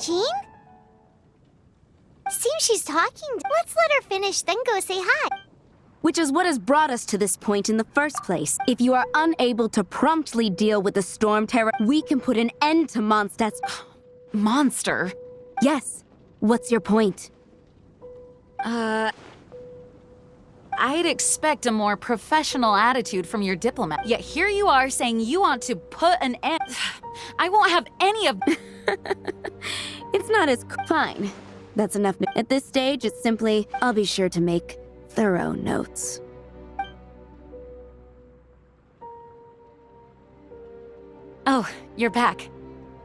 Jean? Seems she's talking. Let's let her finish, then go say hi. Which is what has brought us to this point in the first place. If you are unable to promptly deal with the storm terror, we can put an end to Mondstadt's... Monster? Yes. What's your point? I'd expect a more professional attitude from your diplomat. Yet here you are saying you want to put an end... I won't have any of... It's not as... Fine. That's enough. At this stage, it's simply, I'll be sure to make thorough notes. Oh, you're back.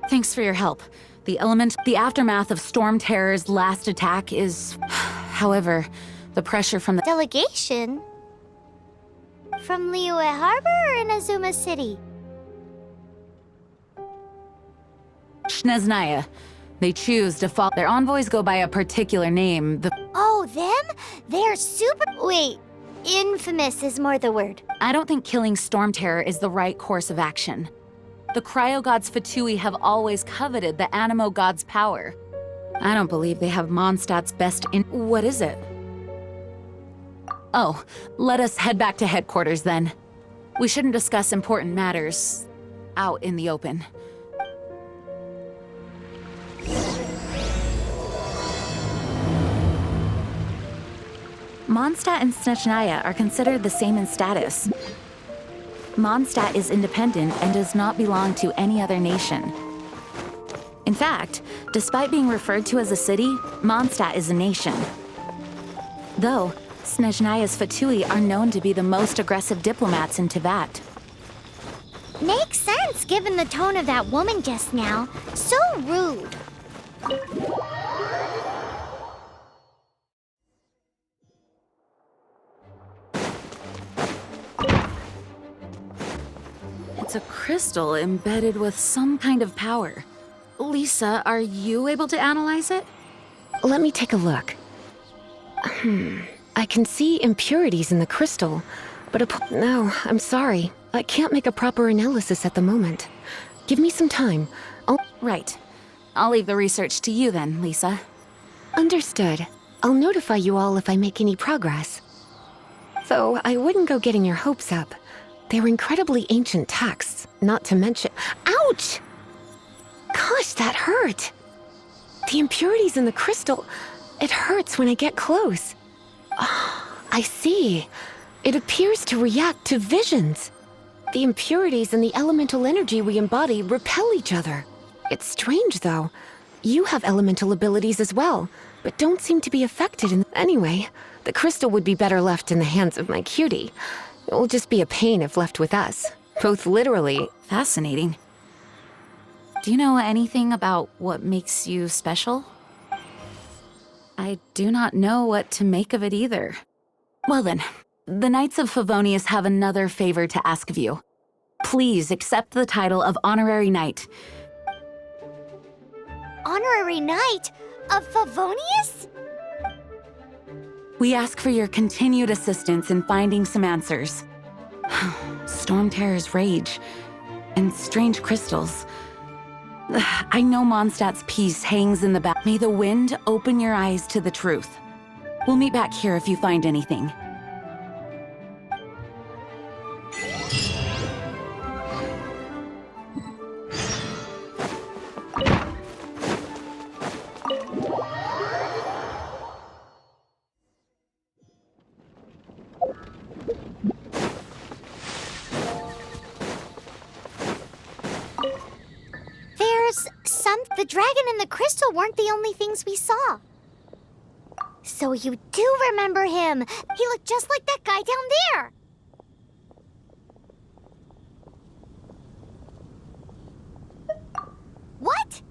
Thanks for your help. The aftermath of Storm Terror's last attack is... However, the pressure from the... Delegation? From Liyue Harbor or Inazuma City? Sneznaya. They choose to follow. Their envoys go by a particular name. Oh, them? They're super... Wait, infamous is more the word. I don't think killing Storm Terror is the right course of action. The Cryo Gods Fatui have always coveted the Animo God's power. I don't believe they have Mondstadt's best in... What is it? Oh, let us head back to headquarters then. We shouldn't discuss important matters out in the open. Mondstadt and Sneznaya are considered the same in status. Mondstadt is independent and does not belong to any other nation. In fact, despite being referred to as a city, Mondstadt is a nation. Though, Sneznaya's Fatui are known to be the most aggressive diplomats in Teyvat. Makes sense given the tone of that woman just now. So rude. It's a crystal embedded with some kind of power. Lisa, are you able to analyze it? Let me take a look. I can see impurities in the crystal, but no, I'm sorry. I can't make a proper analysis at the moment. Give me some time. Right. I'll leave the research to you then, Lisa. Understood. I'll notify you all if I make any progress. Though I wouldn't go getting your hopes up. They're incredibly ancient texts, not to mention... Ouch! Gosh, that hurt! The impurities in the crystal... It hurts when I get close. Oh, I see. It appears to react to visions. The impurities and the elemental energy we embody repel each other. It's strange, though. You have elemental abilities as well, but don't seem to be affected in... Anyway, the crystal would be better left in the hands of my cutie. It will just be a pain if left with us. Both literally... Fascinating. Do you know anything about what makes you special? I do not know what to make of it either. Well then, the Knights of Favonius have another favor to ask of you. Please accept the title of Honorary Knight. Honorary Knight of Favonius? We ask for your continued assistance in finding some answers. Storm Terror's rage, and strange crystals. I know Mondstadt's peace hangs in the back. May the wind open your eyes to the truth. We'll meet back here if you find anything. The dragon and the crystal weren't the only things we saw. So you do remember him. He looked just like that guy down there. What?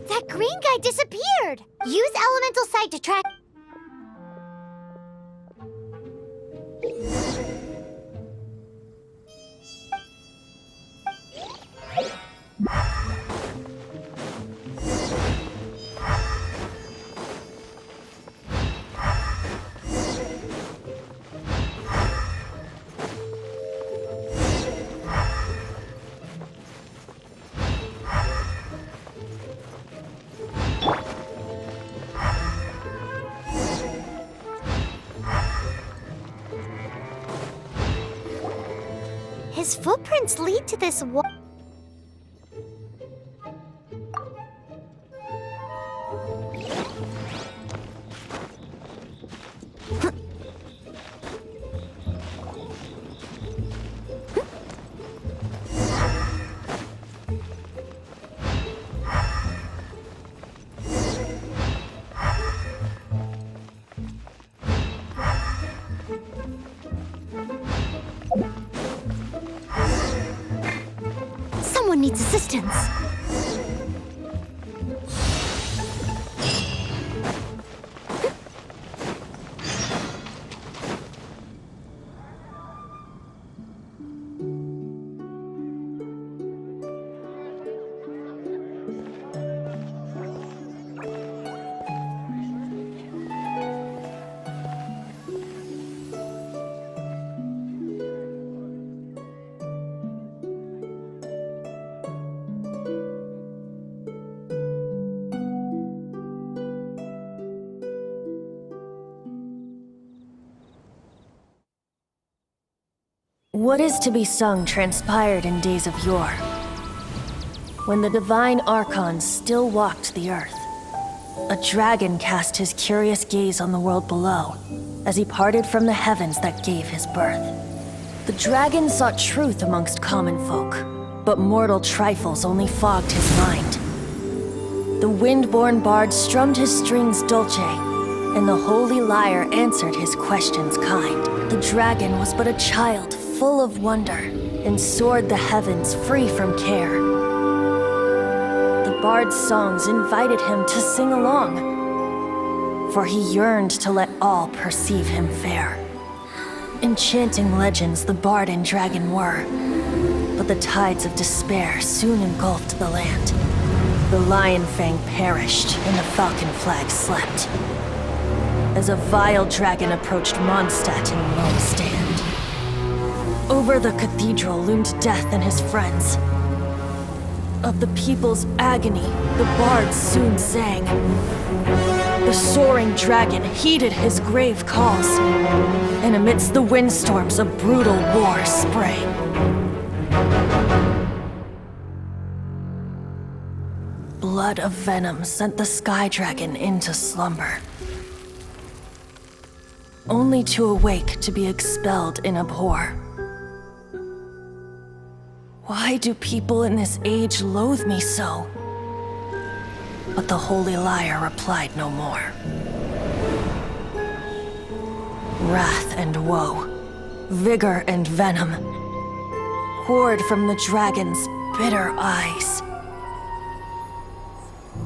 That green guy disappeared. Use elemental sight to track... His footprints lead to this wall. Someone needs assistance. What is to be sung transpired in days of yore, when the divine archons still walked the earth. A dragon cast his curious gaze on the world below, as he parted from the heavens that gave his birth. The dragon sought truth amongst common folk, but mortal trifles only fogged his mind. The wind-born bard strummed his strings dolce, and the holy lyre answered his questions kind. The dragon was but a child, full of wonder, and soared the heavens free from care. The bard's songs invited him to sing along, for he yearned to let all perceive him fair. Enchanting legends the bard and dragon were, but the tides of despair soon engulfed the land. The lion fang perished, and the falcon flag slept, as a vile dragon approached Mondstadt in lone stand. Over the cathedral loomed death and his friends. Of the people's agony, the bards soon sang. The soaring dragon heeded his grave calls, and amidst the windstorms a brutal war sprang. Blood of venom sent the sky dragon into slumber, only to awake to be expelled in abhor. Why do people in this age loathe me so? But the holy lyre replied no more. Wrath and woe, vigor and venom, poured from the dragon's bitter eyes.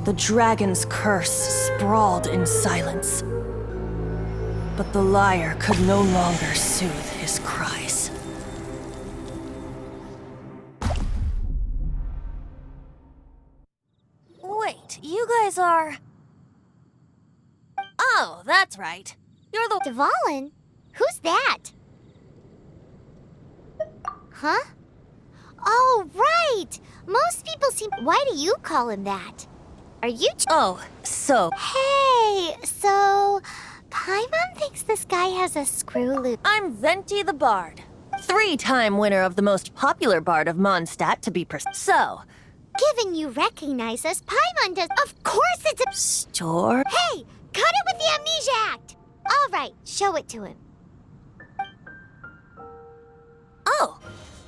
The dragon's curse sprawled in silence, but the lyre could no longer soothe his cries. Wait, you guys are... Oh, that's right. You're the... Dvalin? Who's that? Huh? Oh, right! Most people seem... Why do you call him that? Are you... Oh, so... Hey, so... Paimon thinks this guy has a screw loop. I'm Venti the Bard. 3-time winner of the most popular bard of Mondstadt, to be precise. So... Given you recognize us, Paimon does... Of course it's a... Store? Hey! Cut it with the Amnesia Act! All right, show it to him. Oh,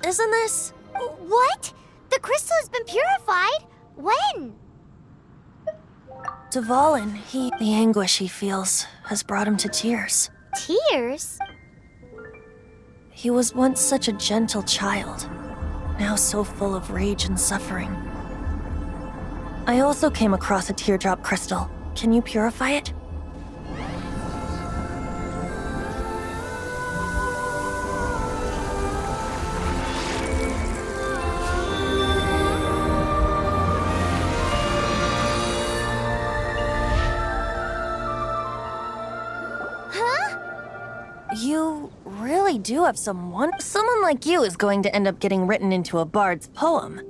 isn't this... What? The crystal has been purified? When? Dvalin, the anguish he feels has brought him to tears. Tears? He was once such a gentle child, now so full of rage and suffering. I also came across a teardrop crystal. Can you purify it? You really do have someone. Someone like you is going to end up getting written into a bard's poem.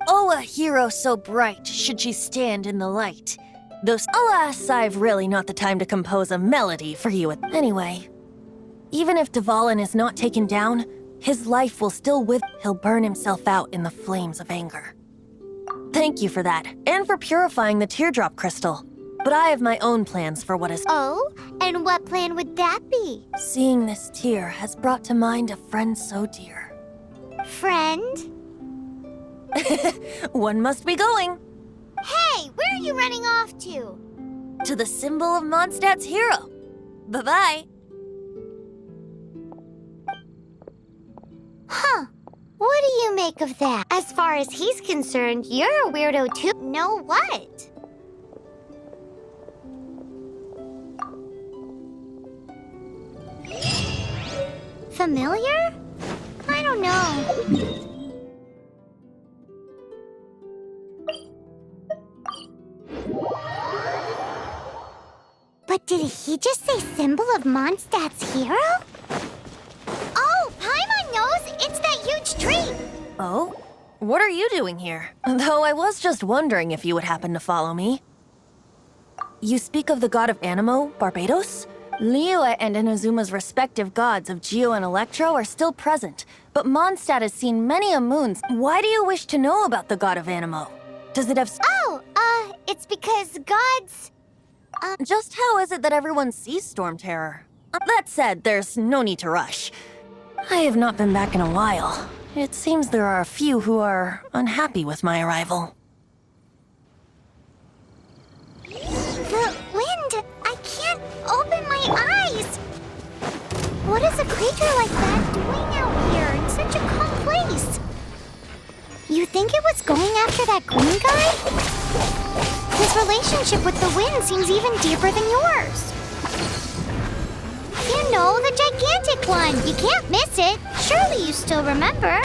Oh, a hero so bright, should she stand in the light. Though, alas, I've really not the time to compose a melody for you. Anyway, even if Dvalin is not taken down, his life will still with. He'll burn himself out in the flames of anger. Thank you for that, and for purifying the teardrop crystal. But I have my own plans for what is. Oh, and what plan would that be? Seeing this tear has brought to mind a friend so dear. Friend? One must be going. Hey, where are you running off to? To the symbol of Mondstadt's hero. Bye-bye. Huh. What do you make of that? As far as he's concerned, you're a weirdo too. Know what? Familiar? I don't know. But did he just say symbol of Mondstadt's hero? Oh, Paimon knows! It's that huge tree! Oh? What are you doing here? Though I was just wondering if you would happen to follow me. You speak of the god of Animo, Barbados? Liyue and Inazuma's respective gods of Geo and Electro are still present, but Mondstadt has seen many a moons. Why do you wish to know about the god of Animo? Does it have... Oh, it's because gods... Just how is it that everyone sees Storm Terror? That said, there's no need to rush. I have not been back in a while. It seems there are a few who are unhappy with my arrival. The wind! I can't open my eyes! What is a creature like that doing out here in such a calm place? You think it was going after that green guy? His relationship with the wind seems even deeper than yours. You know, the gigantic one. You can't miss it. Surely you still remember.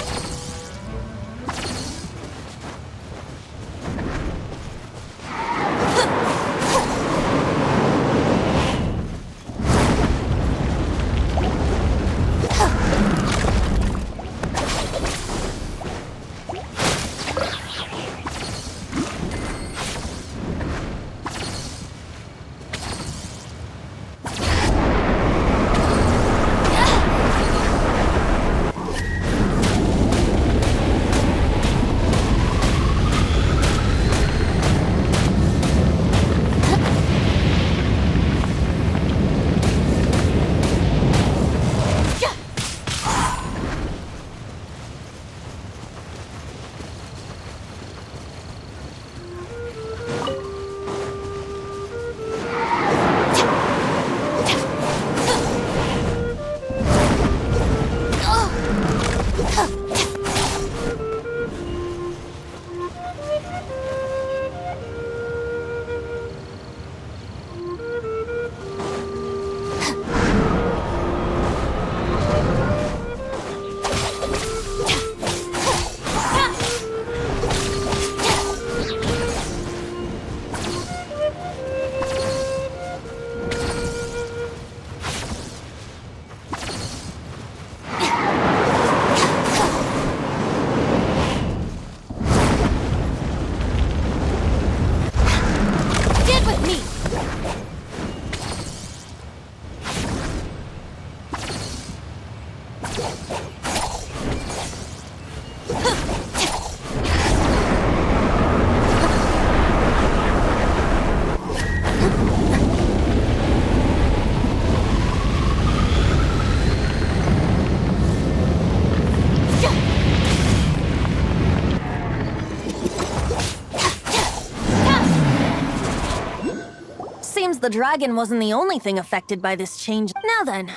The dragon wasn't the only thing affected by this change. Now then,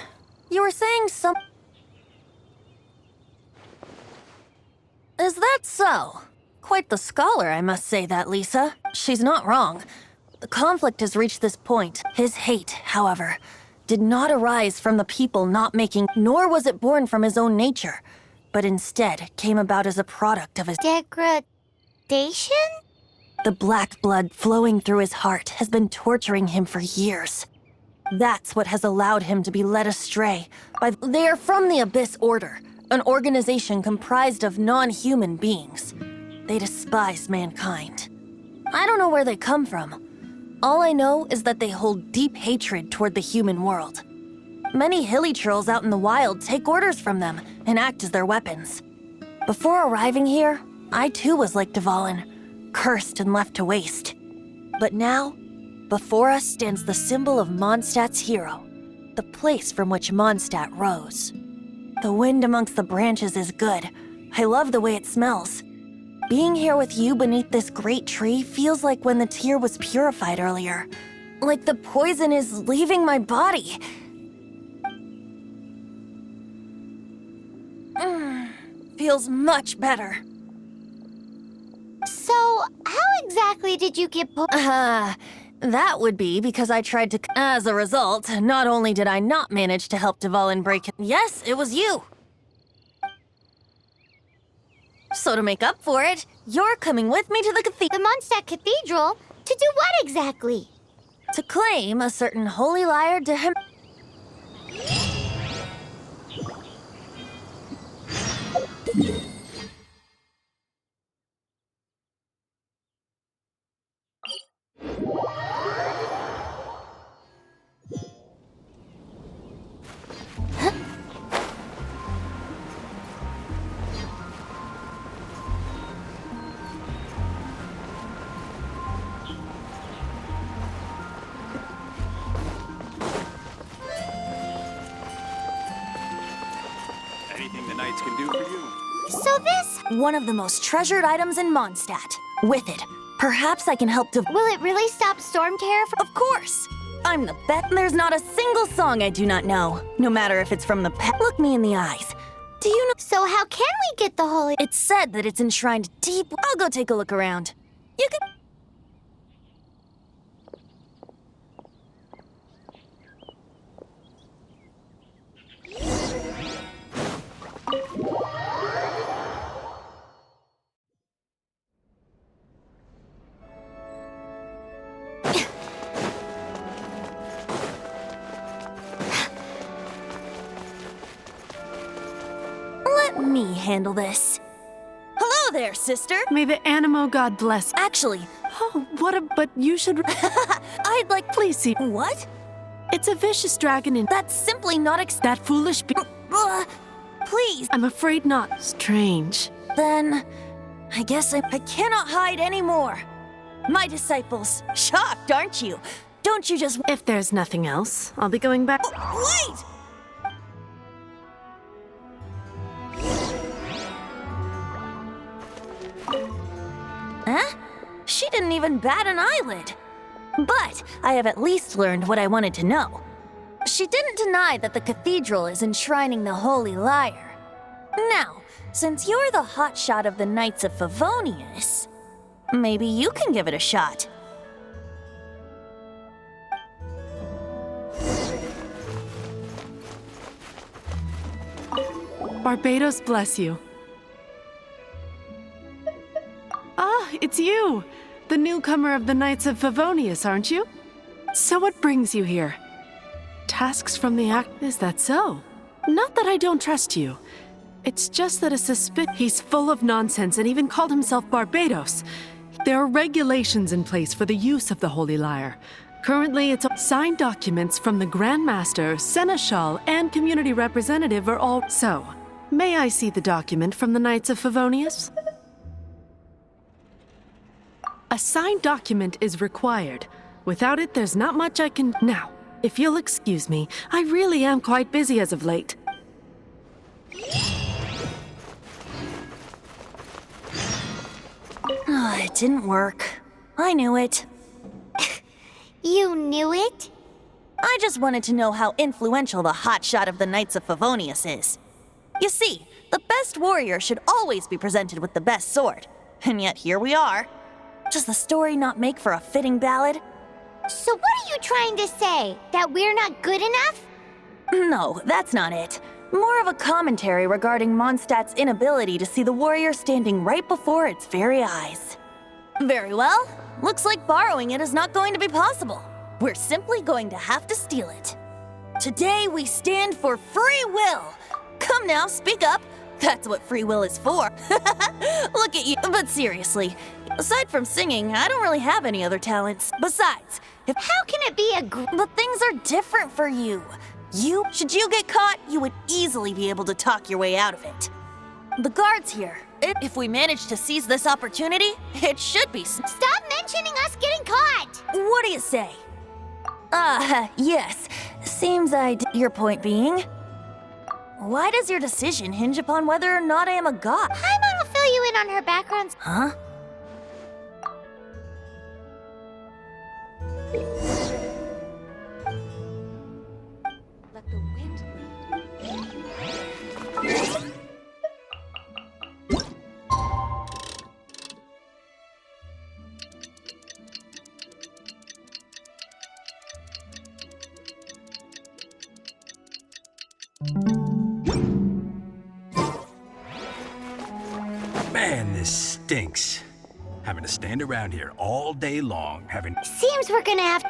you were saying some... Is that so? Quite the scholar, I must say that, Lisa. She's not wrong. The conflict has reached this point. His hate, however, did not arise from the people not making, nor was it born from his own nature, but instead came about as a product of his... Degradation? The black blood flowing through his heart has been torturing him for years. That's what has allowed him to be led astray by... They are from the Abyss Order, an organization comprised of non-human beings. They despise mankind. I don't know where they come from. All I know is that they hold deep hatred toward the human world. Many hilly trolls out in the wild take orders from them and act as their weapons. Before arriving here, I too was like Dvalin, cursed and left to waste. But now, before us stands the symbol of Mondstadt's hero, the place from which Mondstadt rose. The wind amongst the branches is good. I love the way it smells. Being here with you beneath this great tree feels like when the tear was purified earlier. Like the poison is leaving my body. Feels much better. So, how exactly did you get That would be because I tried to... As a result, not only did I not manage to help Dvalin break... Yes, it was you! So to make up for it, you're coming with me to the cathedral. the Mondstadt Cathedral? To do what exactly? To claim a certain holy liar to him... Anything the Knights can do for you. So this... One of the most treasured items in Mondstadt. With it, perhaps I can help to... Will it really stop storm terror from... Of course! I'm the bet. There's not a single song I do not know. No matter if it's from the past. Look me in the eyes. Do you know... So how can we get the holy... It's said that it's enshrined deep... I'll go take a look around. You can... Let me handle this. Hello there, sister. May the Animo God bless. Actually, Oh, what a... But you should... I'd like... Please see. What? It's a vicious dragon in... That's simply not That foolish please. I'm afraid not. Strange. Then, I guess I cannot hide anymore. My disciples, shocked, aren't you? Don't you just... If there's nothing else, I'll be going back... Wait! Huh? She didn't even bat an eyelid. But I have at least learned what I wanted to know. She didn't deny that the cathedral is enshrining the Holy Lyre. Now, since you're the hotshot of the Knights of Favonius, maybe you can give it a shot. Barbados bless you. Ah, it's you! The newcomer of the Knights of Favonius, aren't you? So what brings you here? Tasks from the act... Is that so? Not that I don't trust you. It's just that he's full of nonsense and even called himself Barbados. There are regulations in place for the use of the Holy Lyre. Currently, it's signed documents from the Grand Master, Seneschal, and community representative are all... So, may I see the document from the Knights of Favonius? A signed document is required. Without it, there's not much I can... Now, if you'll excuse me, I really am quite busy as of late. It didn't work. I knew it. You knew it? I just wanted to know how influential the hotshot of the Knights of Favonius is. You see, the best warrior should always be presented with the best sword. And yet here we are. Does the story not make for a fitting ballad? So what are you trying to say? That we're not good enough? No, that's not it. More of a commentary regarding Mondstadt's inability to see the warrior standing right before its very eyes. Very well. Looks like borrowing it is not going to be possible. We're simply going to have to steal it. Today we stand for free will. Come now, speak up. That's what free will is for. Look at you. But seriously, aside from singing, I don't really have any other talents. Besides, How can it be but things are different for you. Should you get caught, you would easily be able to talk your way out of it. The guard's here. If we manage to seize this opportunity, it should be... Stop mentioning us getting caught! What do you say? Yes. Seems Your point being? Why does your decision hinge upon whether or not I am a god? Paimon will fill you in on her background. Huh? Let the wind Man, this stinks. Having to stand around here all day long, having... Seems we're gonna have...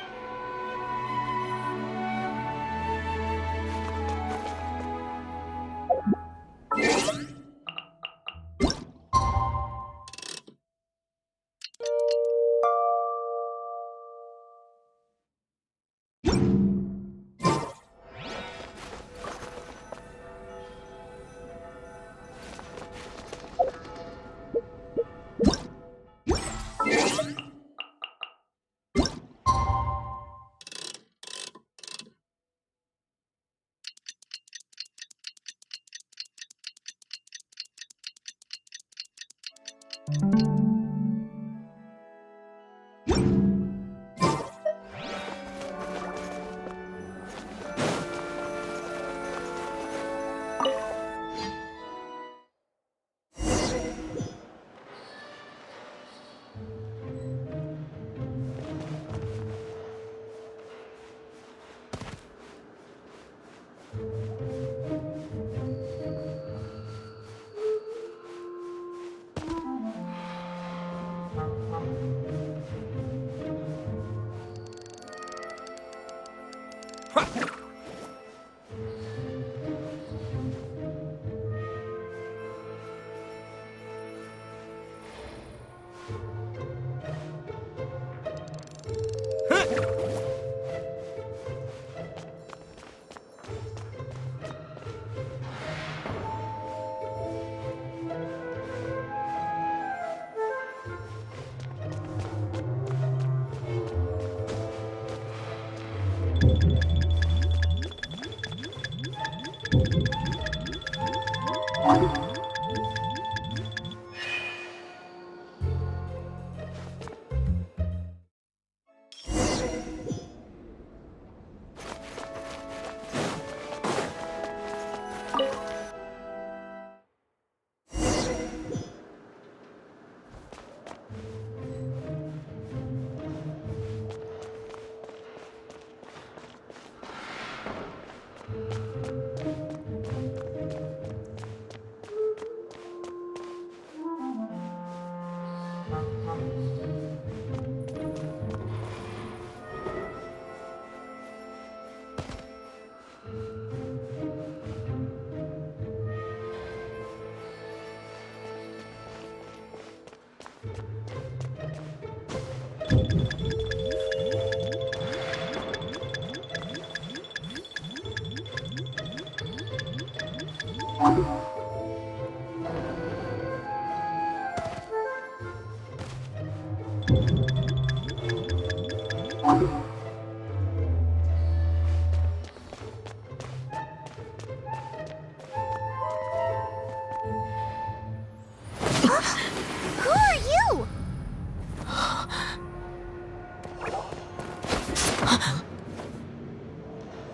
Who are you?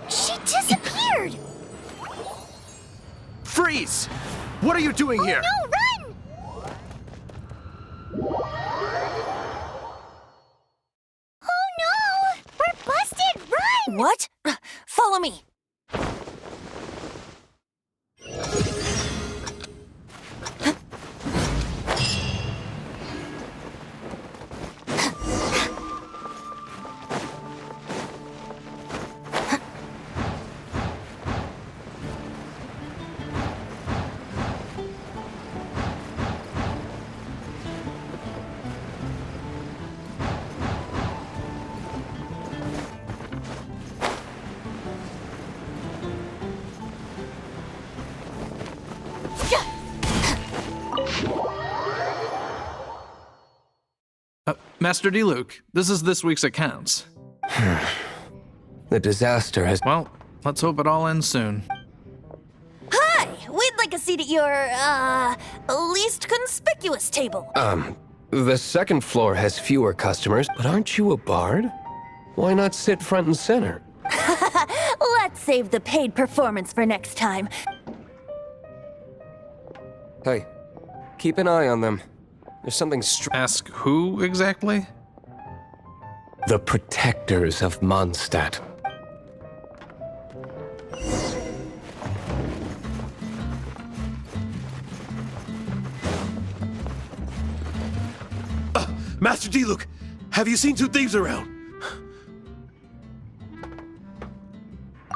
She disappeared! Freeze! What are you doing here? No, run! Oh no! We're busted! Run! What? Follow me. Master D. Luke, this is this week's accounts. The disaster has... Well, let's hope it all ends soon. Hi! We'd like a seat at your, least conspicuous table. The second floor has fewer customers, but aren't you a bard? Why not sit front and center? Let's save the paid performance for next time. Hey, keep an eye on them. There's something Ask who exactly? The protectors of Mondstadt. Master D. Luke, have you seen two thieves around?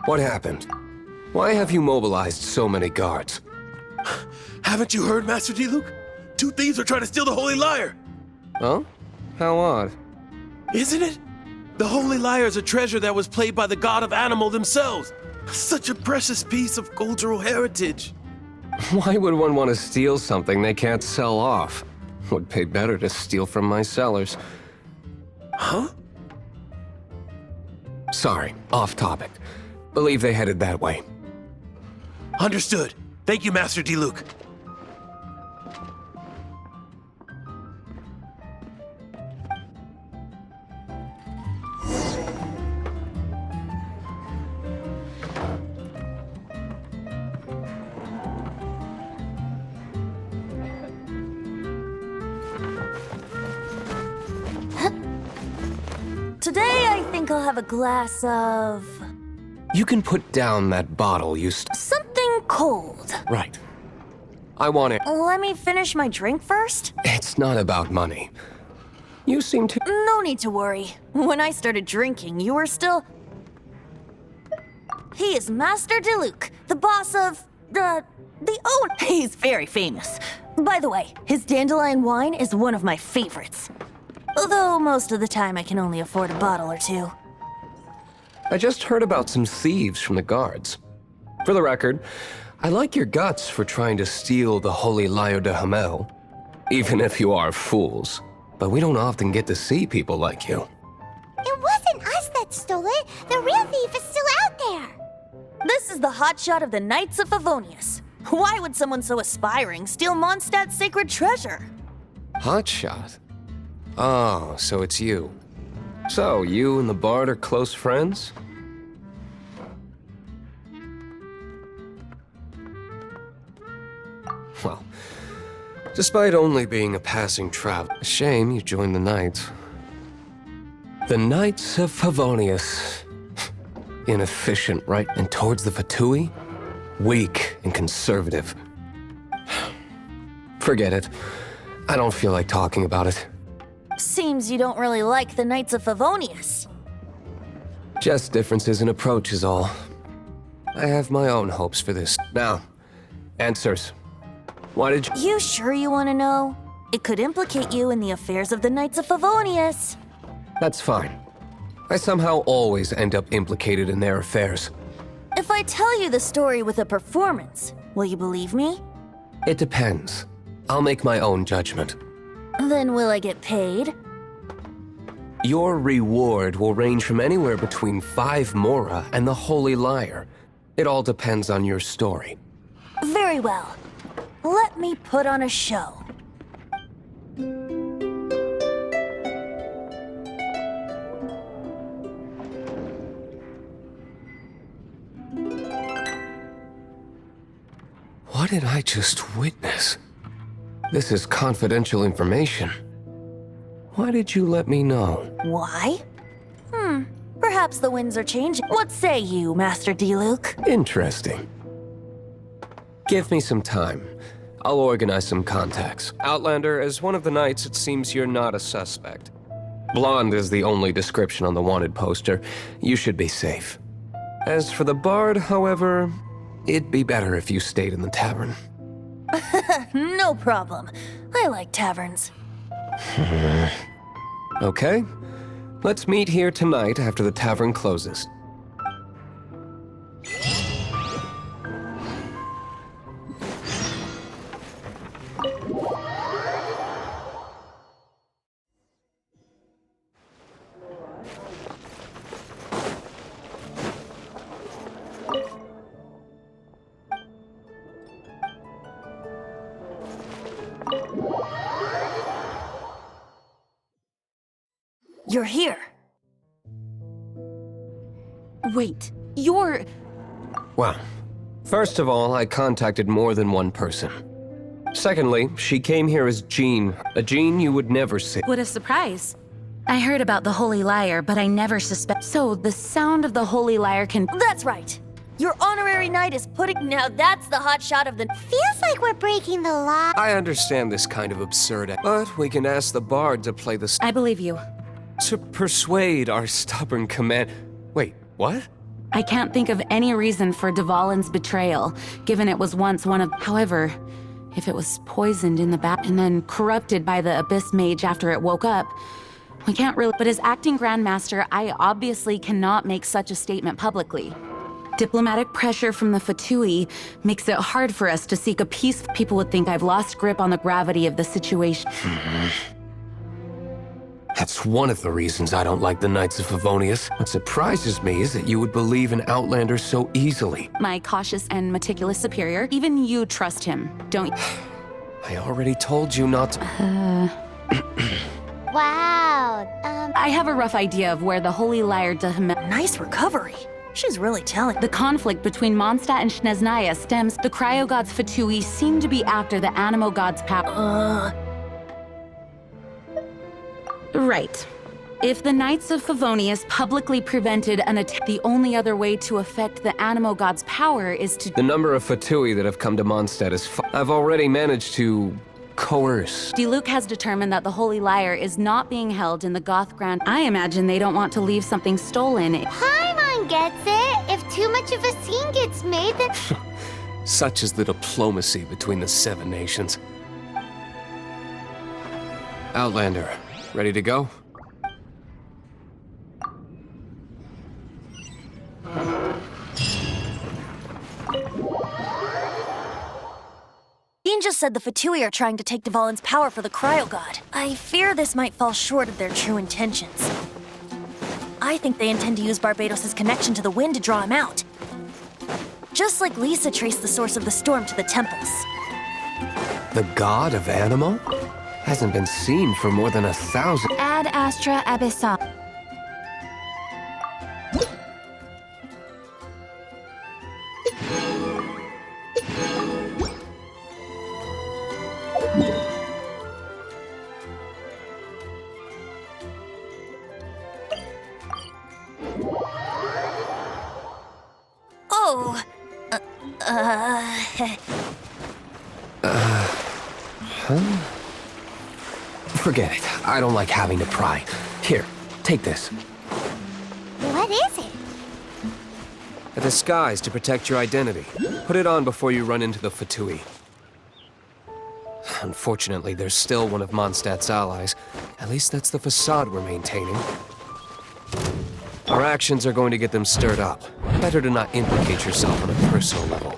What happened? Why have you mobilized so many guards? Haven't you heard, Master D. Luke? Two thieves are trying to steal the Holy Lyre. Oh? How odd. Isn't it? The Holy Lyre is a treasure that was played by the god of animal themselves. Such a precious piece of cultural heritage. Why would one want to steal something they can't sell off? Would pay better to steal from my sellers. Huh? Sorry, off topic. Believe they headed that way. Understood. Thank you, Master D. Luke. Today, I think I'll have a glass of... You can put down that bottle something cold. Right. I want it. Let me finish my drink first? It's not about money. You seem to... No need to worry. When I started drinking, you were still... He is Master D. Luke, the boss of... the owner. He's very famous. By the way, his dandelion wine is one of my favorites. Although most of the time I can only afford a bottle or two. I just heard about some thieves from the guards. For the record, I like your guts for trying to steal the Holy Lyre de Hamel. Even if you are fools. But we don't often get to see people like you. It wasn't us that stole it. The real thief is still out there. This is the hotshot of the Knights of Favonius. Why would someone so aspiring steal Mondstadt's sacred treasure? Hotshot? Oh, so it's you. So, you and the bard are close friends? Well, despite only being a passing traveler, a shame you joined the Knights. The Knights of Favonius. Inefficient, right? And towards the Fatui? Weak and conservative. Forget it. I don't feel like talking about it. Seems you don't really like the Knights of Favonius. Just differences in approach is all. I have my own hopes for this. Now, answers. Why did you... You sure you want to know? It could implicate you in the affairs of the Knights of Favonius. That's fine. I somehow always end up implicated in their affairs. If I tell you the story with a performance, will you believe me? It depends. I'll make my own judgment. Then will I get paid? Your reward will range from anywhere between 5 mora and the Holy Lyre. It all depends on your story. Very well. Let me put on a show. What did I just witness? This is confidential information. Why did you let me know? Why? Perhaps the winds are changing. What say you, Master D. Luke? Interesting. Give me some time. I'll organize some contacts. Outlander, as one of the Knights, it seems you're not a suspect. Blonde is the only description on the wanted poster. You should be safe. As for the bard, however, it'd be better if you stayed in the tavern. No problem. I like taverns. Okay. Let's meet here tonight after the tavern closes. You're here. Wait, you're... Well, first of all, I contacted more than one person. Secondly, she came here as Jean, a Jean you would never see. What a surprise. I heard about the Holy Liar, but I never suspect. So, the sound of the Holy Liar can... That's right. Your honorary knight is putting... Now that's the hot shot of the... Feels like we're breaking the law. I understand this kind of absurd, but we can ask the bard to play the... I believe you. To persuade our stubborn command... Wait, what? I can't think of any reason for Dvalin's betrayal, given it was once one of... However, if it was poisoned in the bath and then corrupted by the Abyss Mage after it woke up, we can't really... But as acting Grandmaster, I obviously cannot make such a statement publicly. Diplomatic pressure from the Fatui makes it hard for us to seek a peace. People would think I've lost grip on the gravity of the situation. That's one of the reasons I don't like the Knights of Favonius. What surprises me is that you would believe in Outlander so easily. My cautious and meticulous superior, even you trust him, don't you? I already told you not to... Wow. I have a rough idea of where the Holy Liar Nice recovery. She's really telling. The conflict between Mondstadt and Snezhnaya stems. The cryo gods Fatui seem to be after the Animo gods' power. Right. If the Knights of Favonius publicly prevented an attack, the only other way to affect the Animo gods' power is to... The number of Fatui that have come to Mondstadt is... I've already managed to... coerce. Diluc has determined that the Holy Liar is not being held in the Goth Ground. I imagine they don't want to leave something stolen. Paimon gets it. If too much of a scene gets made, then... Such is the diplomacy between the 7 nations. Outlander, ready to go? Dean just said the Fatui are trying to take Dvalin's power for the cryo god. I fear this might fall short of their true intentions. I think they intend to use Barbados' connection to the wind to draw him out. Just like Lisa traced the source of the storm to the temples. The god of Animo? Hasn't been seen for more than 1,000... Ad Astra Abyssal. Oh, Forget it. I don't like having to pry. Here, take this. What is it? A disguise to protect your identity. Put it on before you run into the Fatui. Unfortunately, there's still one of Mondstadt's allies. At least that's the facade we're maintaining. Our actions are going to get them stirred up. Better to not implicate yourself on a personal level.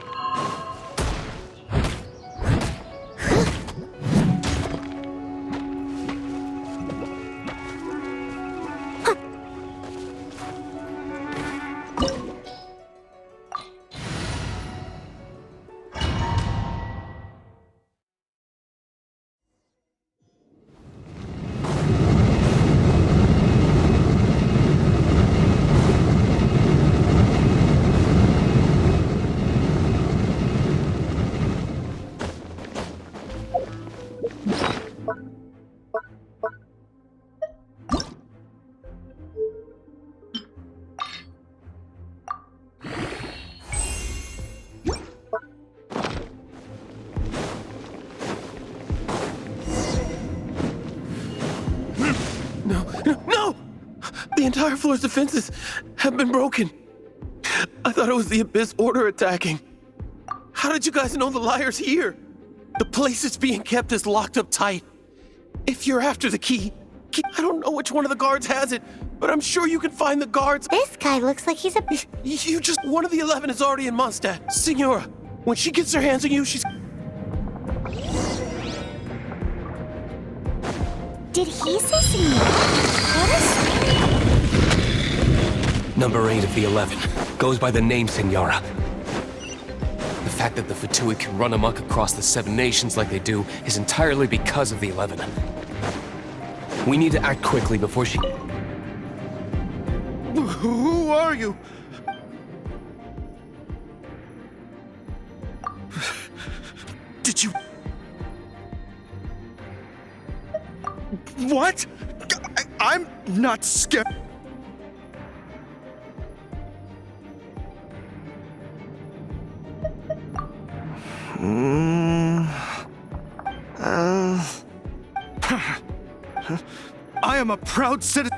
No! The entire floor's defenses have been broken. I thought it was the Abyss Order attacking. How did you guys know the liar's here? The place it's being kept is locked up tight. If you're after the key, I don't know which one of the guards has it, but I'm sure you can find the guards. This guy looks like he's a... One of the 11 is already in Mondstadt. Signora, when she gets her hands on you, she's... Did he say Signora? What is... Number 8 of the 11. Goes by the name Signora. The fact that the Fatui can run amok across the 7 nations like they do is entirely because of the 11. We need to act quickly before she... Who are you? Did you... What? I'm not scared. I am a proud citizen.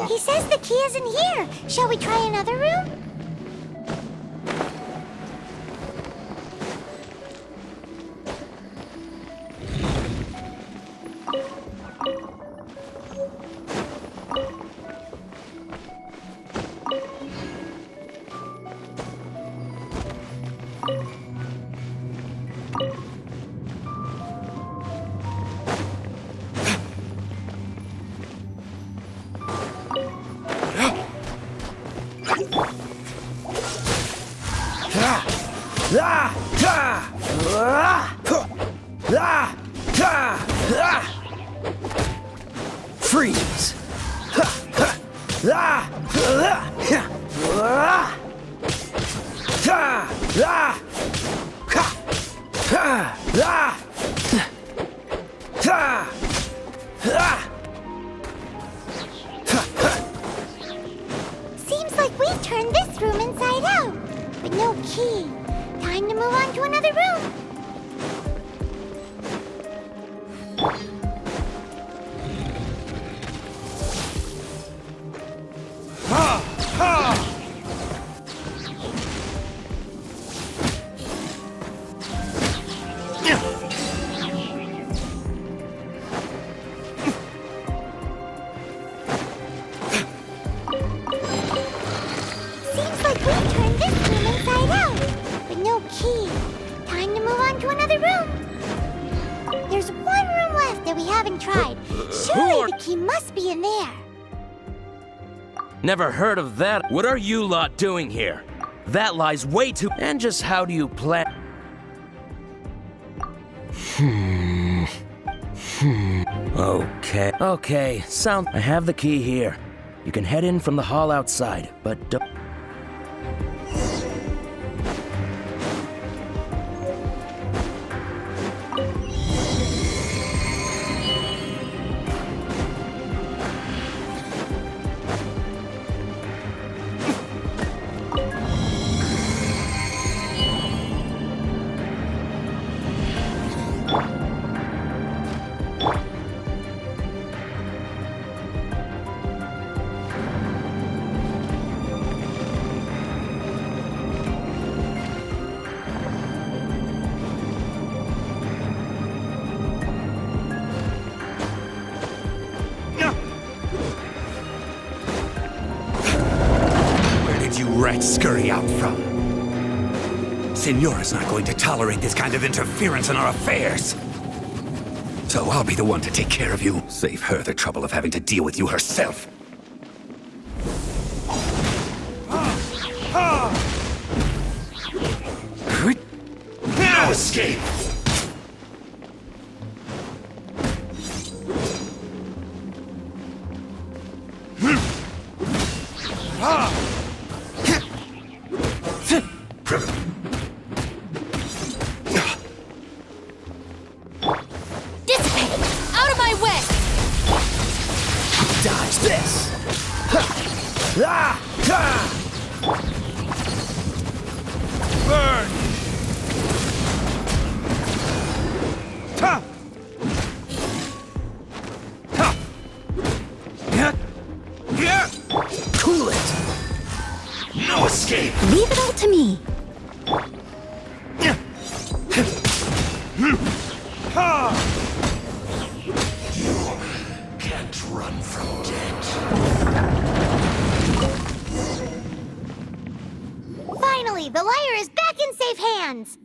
He says the key isn't here. Shall we try another room? Freeze! Seems like we turned this room inside out, but no key. Time to move on to another room. Seems like we turned this room inside out, but no key. Time to move on to another room. There's one room left that we haven't tried. Surely the key must be in there. Never heard of that. What are you lot doing here? That lies way too... And just how do you plan... Okay, I have the key here. You can head in from the hall outside, but don't... Rats scurry out from. Signora's not going to tolerate this kind of interference in our affairs. So I'll be the one to take care of you. Save her the trouble of having to deal with you herself. No escape! Dodge this! Burn! Cool it! No escape! Leave it all to me. Can't run from death. Finally, the lyre is back in safe hands!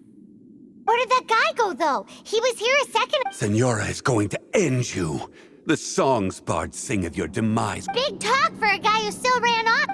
Where did that guy go, though? He was here a second. Senora is going to end you. The songs bards sing of your demise. Big talk for a guy who still ran off.